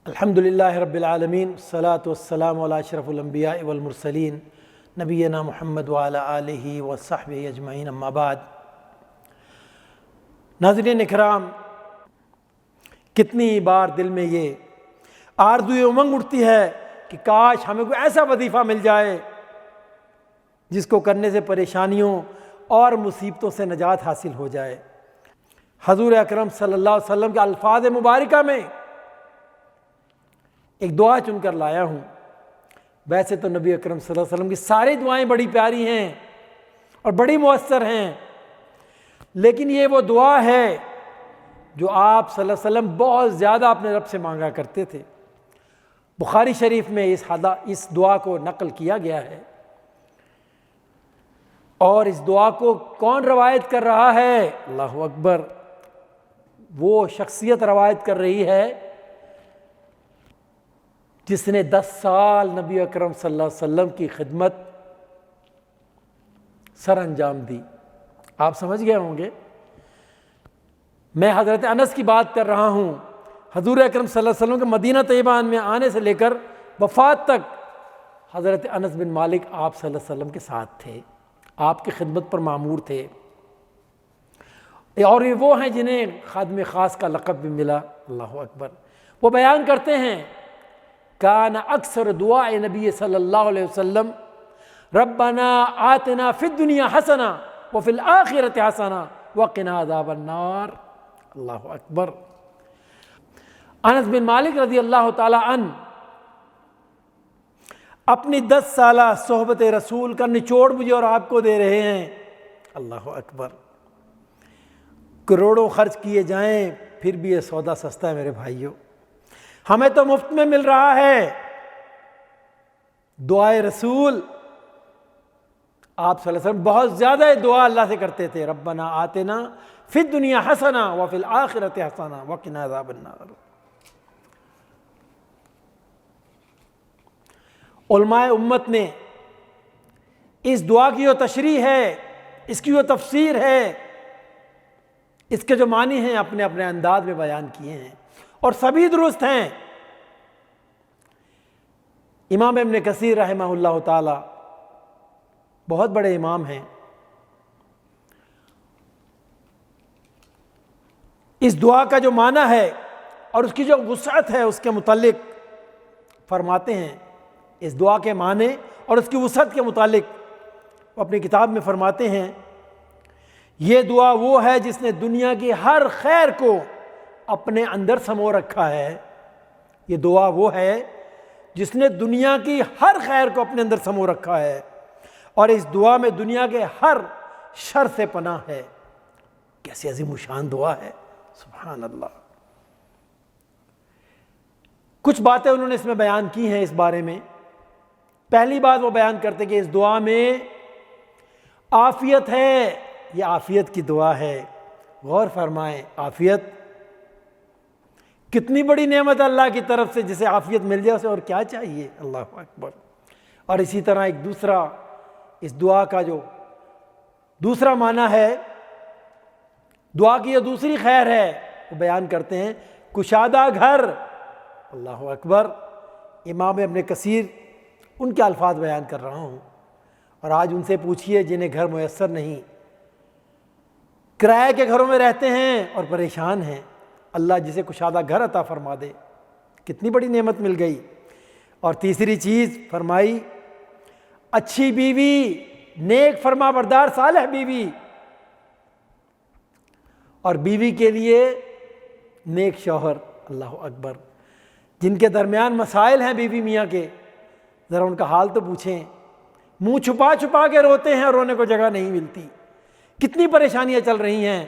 الحمدللہ رب العالمین والصلاة والسلام علی اشرف الانبیاء والمرسلین نبینا محمد وعلی آلہ وصحبہ اجمعین، اما بعد۔ ناظرین اکرام، کتنی بار دل میں یہ آرزوئے امنگ اٹھتی ہے کہ کاش ہمیں کوئی ایسا وظیفہ مل جائے جس کو کرنے سے پریشانیوں اور مصیبتوں سے نجات حاصل ہو جائے۔ حضور اکرم صلی اللہ علیہ وسلم کے الفاظ مبارکہ میں ایک دعا چن کر لایا ہوں۔ ویسے تو نبی اکرم صلی اللہ علیہ وسلم کی ساری دعائیں بڑی پیاری ہیں اور بڑی مؤثر ہیں، لیکن یہ وہ دعا ہے جو آپ صلی اللہ علیہ وسلم بہت زیادہ اپنے رب سے مانگا کرتے تھے۔ بخاری شریف میں اس دعا کو نقل کیا گیا ہے، اور اس دعا کو کون روایت کر رہا ہے؟ اللہ اکبر! وہ شخصیت روایت کر رہی ہے جس نے 10 سال نبی اکرم صلی اللہ علیہ وسلم کی خدمت سر انجام دی۔ آپ سمجھ گئے ہوں گے میں حضرت انس کی بات کر رہا ہوں۔ حضور اکرم صلی اللہ علیہ وسلم کے مدینہ طیبہ میں آنے سے لے کر وفات تک حضرت انس بن مالک آپ صلی اللہ علیہ وسلم کے ساتھ تھے، آپ کی خدمت پر مامور تھے، اور یہ وہ ہیں جنہیں خادم خاص کا لقب بھی ملا۔ اللہ اکبر! وہ بیان کرتے ہیں کان اکثر دعاء نبی صلی اللہ علیہ وسلم ربنا آتنا فی الدنیا حسنہ وفی الآخرۃ حسنہ وقنا عذاب النار۔ اللہ اکبر! انس بن مالک رضی اللہ تعالی عنہ اپنی 10 سالہ صحبت رسول کا نچوڑ مجھے اور آپ کو دے رہے ہیں۔ اللہ اکبر! کروڑوں خرچ کیے جائیں پھر بھی یہ سودا سستا ہے میرے بھائیوں، ہمیں تو مفت میں مل رہا ہے۔ دعائے رسول آپ صلی اللہ علیہ وسلم بہت زیادہ دعا اللہ سے کرتے تھے، ربنا آتنا فی الدنیا حسنہ وفی الآخرۃ حسنہ وقنا عذاب النار۔ علماء امت نے اس دعا کی جو تشریح ہے، اس کی جو تفسیر ہے، اس کے جو معنی ہیں اپنے اپنے انداز میں بیان کیے ہیں، اور سبھی درست ہیں۔ امام ابن کثیر رحمہ اللہ تعالی بہت بڑے امام ہیں، اس دعا کا جو معنی ہے اور اس کی جو وسعت ہے اس کے متعلق فرماتے ہیں، اس دعا کے معنی اور اس کی وسعت کے متعلق وہ اپنی کتاب میں فرماتے ہیں، یہ دعا وہ ہے جس نے دنیا کی ہر خیر کو اپنے اندر سمو رکھا ہے۔ یہ دعا وہ ہے جس نے دنیا کی ہر خیر کو اپنے اندر سمو رکھا ہے، اور اس دعا میں دنیا کے ہر شر سے پناہ ہے۔ کیسی عظیم الشان دعا ہے، سبحان اللہ! کچھ باتیں انہوں نے اس میں بیان کی ہیں اس بارے میں۔ پہلی بات وہ بیان کرتے کہ اس دعا میں عافیت ہے، یہ عافیت کی دعا ہے۔ غور فرمائیں، عافیت کتنی بڑی نعمت اللہ کی طرف سے، جسے عافیت مل جائے اسے اور کیا چاہیے۔ اللہ اکبر! اور اسی طرح ایک دوسرا اس دعا کا جو دوسرا معنی ہے، دعا کی جو دوسری خیر ہے، وہ بیان کرتے ہیں کشادہ گھر۔ اللہ اکبر! امام ابن کثیر ان کے الفاظ بیان کر رہا ہوں، اور آج ان سے پوچھئے جنہیں گھر میسر نہیں، کرائے کے گھروں میں رہتے ہیں اور پریشان ہیں، اللہ جسے کشادہ گھر عطا فرما دے، کتنی بڑی نعمت مل گئی۔ اور تیسری چیز فرمائی اچھی بیوی، نیک فرما بردار صالح بیوی، اور بیوی کے لیے نیک شوہر۔ اللہ اکبر! جن کے درمیان مسائل ہیں بیوی میاں کے، ذرا ان کا حال تو پوچھیں، منہ چھپا چھپا کے روتے ہیں اور رونے کو جگہ نہیں ملتی، کتنی پریشانیاں چل رہی ہیں۔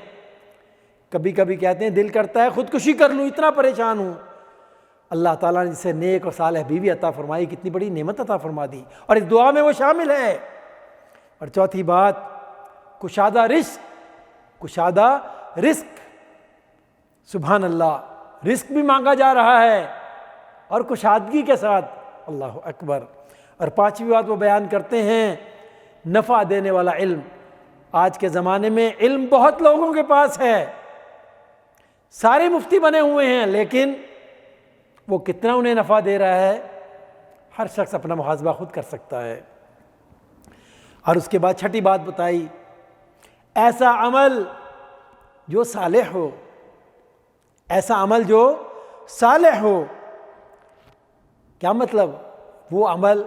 کبھی کبھی کہتے ہیں دل کرتا ہے خودکشی کر لوں، اتنا پریشان ہوں۔ اللہ تعالیٰ نے جسے نیک اور صالح بیوی عطا فرمائی، کتنی بڑی نعمت عطا فرما دی، اور اس دعا میں وہ شامل ہے۔ اور چوتھی بات کشادہ رزق، کشادہ رزق، سبحان اللہ! رزق بھی مانگا جا رہا ہے اور کشادگی کے ساتھ۔ اللہ اکبر! اور پانچویں بات وہ بیان کرتے ہیں نفع دینے والا علم۔ آج کے زمانے میں علم بہت لوگوں کے پاس ہے، سارے مفتی بنے ہوئے ہیں، لیکن وہ کتنا انہیں نفع دے رہا ہے، ہر شخص اپنا محاسبہ خود کر سکتا ہے۔ اور اس کے بعد چھٹی بات بتائی، ایسا عمل جو صالح ہو، ایسا عمل جو صالح ہو، کیا مطلب؟ وہ عمل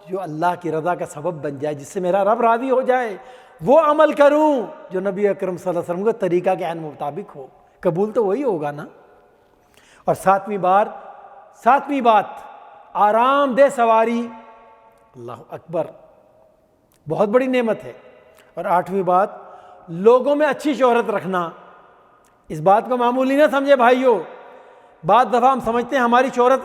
جو اللہ کی رضا کا سبب بن جائے، جس سے میرا رب راضی ہو جائے، وہ عمل کروں جو نبی اکرم صلی اللہ علیہ وسلم کے طریقہ کے عین مطابق ہو۔ قبول تو وہی ہوگا نا۔ اور ساتویں بات آرام دہ سواری، اللہ اکبر، بہت بڑی نعمت ہے۔ اور آٹھویں بات لوگوں میں اچھی شہرت رکھنا۔ اس بات کو معمولی نہ سمجھے بھائیوں، بعض دفعہ ہم سمجھتے ہیں ہماری شہرت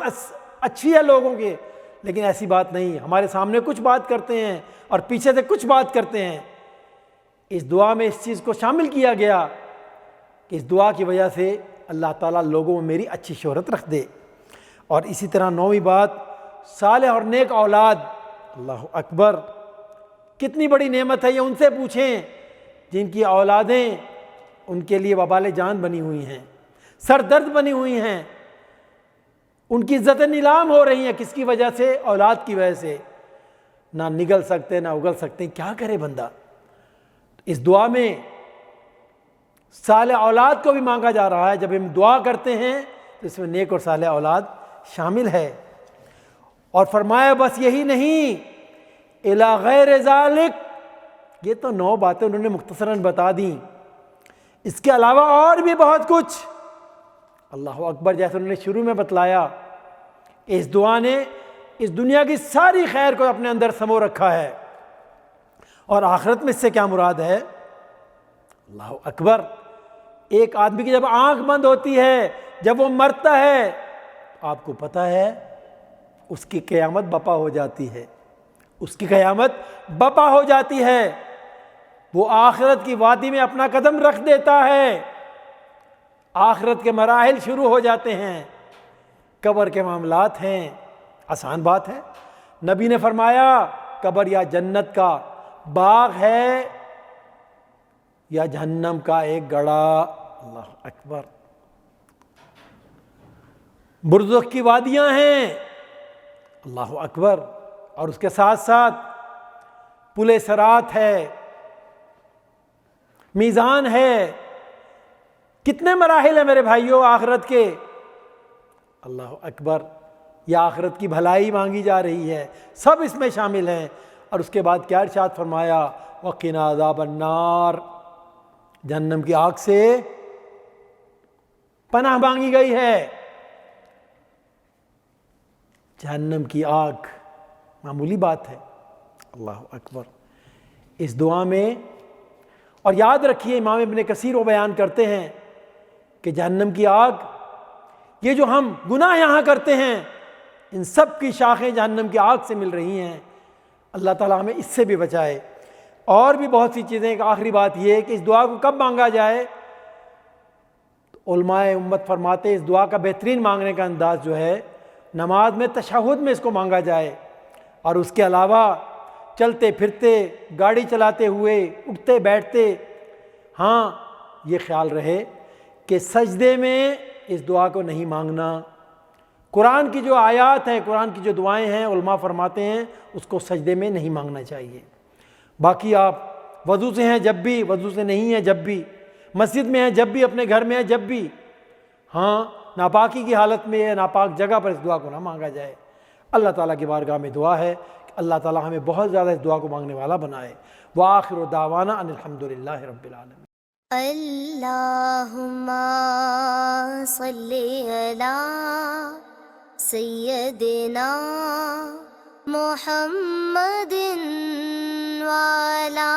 اچھی ہے لوگوں کے، لیکن ایسی بات نہیں۔ ہمارے سامنے کچھ بات کرتے ہیں اور پیچھے سے کچھ بات کرتے ہیں۔ اس دعا میں اس چیز کو شامل کیا گیا کہ اس دعا کی وجہ سے اللہ تعالیٰ لوگوں میں میری اچھی شہرت رکھ دے۔ اور اسی طرح نویں بات صالح اور نیک اولاد، اللہ اکبر، کتنی بڑی نعمت ہے یہ ان سے پوچھیں جن کی اولادیں ان کے لیے وبال جان بنی ہوئی ہیں، سر درد بنی ہوئی ہیں، ان کی عزتیں نیلام ہو رہی ہیں۔ کس کی وجہ سے؟ اولاد کی وجہ سے، نہ نگل سکتے نہ اگل سکتے، کیا کرے بندہ؟ اس دعا میں صالح اولاد کو بھی مانگا جا رہا ہے۔ جب ہم دعا کرتے ہیں تو اس میں نیک اور صالح اولاد شامل ہے۔ اور فرمایا بس یہی نہیں، الی غیر ذالک، یہ تو 9 باتیں انہوں نے مختصراً بتا دیں، اس کے علاوہ اور بھی بہت کچھ، اللہ اکبر، جیسے انہوں نے شروع میں بتلایا، اس دعا نے اس دنیا کی ساری خیر کو اپنے اندر سمو رکھا ہے۔ اور آخرت میں اس سے کیا مراد ہے؟ اللہ اکبر، ایک آدمی کی جب آنکھ بند ہوتی ہے، جب وہ مرتا ہے، آپ کو پتہ ہے اس کی قیامت بپا ہو جاتی ہے، اس کی قیامت بپا ہو جاتی ہے۔ وہ آخرت کی وادی میں اپنا قدم رکھ دیتا ہے، آخرت کے مراحل شروع ہو جاتے ہیں، قبر کے معاملات ہیں۔ آسان بات ہے، نبی نے فرمایا قبر یا جنت کا باغ ہے یا جہنم کا ایک گڑھا، اللہ اکبر، برزخ کی وادیاں ہیں، اللہ اکبر، اور اس کے ساتھ ساتھ پل صراط ہے، میزان ہے، کتنے مراحل ہیں میرے بھائیوں آخرت کے، اللہ اکبر۔ یہ آخرت کی بھلائی مانگی جا رہی ہے، سب اس میں شامل ہیں۔ اور اس کے بعد کیا ارشاد فرمایا؟ وَقِنَا عَذَابَ النَّارِ، جہنم کی آگ سے پناہ مانگی گئی ہے۔ جہنم کی آگ معمولی بات ہے، اللہ اکبر۔ اس دعا میں، اور یاد رکھیے امام ابن کثیر وہ بیان کرتے ہیں کہ جہنم کی آگ، یہ جو ہم گناہ یہاں کرتے ہیں، ان سب کی شاخیں جہنم کی آگ سے مل رہی ہیں۔ اللہ تعالیٰ ہمیں اس سے بھی بچائے۔ اور بھی بہت سی چیزیں۔ ایک آخری بات یہ ہے کہ اس دعا کو کب مانگا جائے؟ علماء امت فرماتے اس دعا کا بہترین مانگنے کا انداز جو ہے نماز میں تشہد میں اس کو مانگا جائے، اور اس کے علاوہ چلتے پھرتے، گاڑی چلاتے ہوئے، اٹھتے بیٹھتے۔ ہاں یہ خیال رہے کہ سجدے میں اس دعا کو نہیں مانگنا۔ قرآن کی جو آیات ہیں، قرآن کی جو دعائیں ہیں، علماء فرماتے ہیں اس کو سجدے میں نہیں مانگنا چاہیے۔ باقی آپ وضو سے ہیں جب بھی، وضو سے نہیں ہیں جب بھی، مسجد میں ہیں جب بھی، اپنے گھر میں ہیں جب بھی، ہاں ناپاکی کی حالت میں ہے، ناپاک جگہ پر اس دعا کو نہ مانگا جائے۔ اللہ تعالیٰ کی بارگاہ میں دعا ہے کہ اللہ تعالیٰ ہمیں بہت زیادہ اس دعا کو مانگنے والا بنائے۔ وآخر دعوانا ان الحمدللہ رب العالمین۔ اللہم صلی علی سیدنا محمد وعلی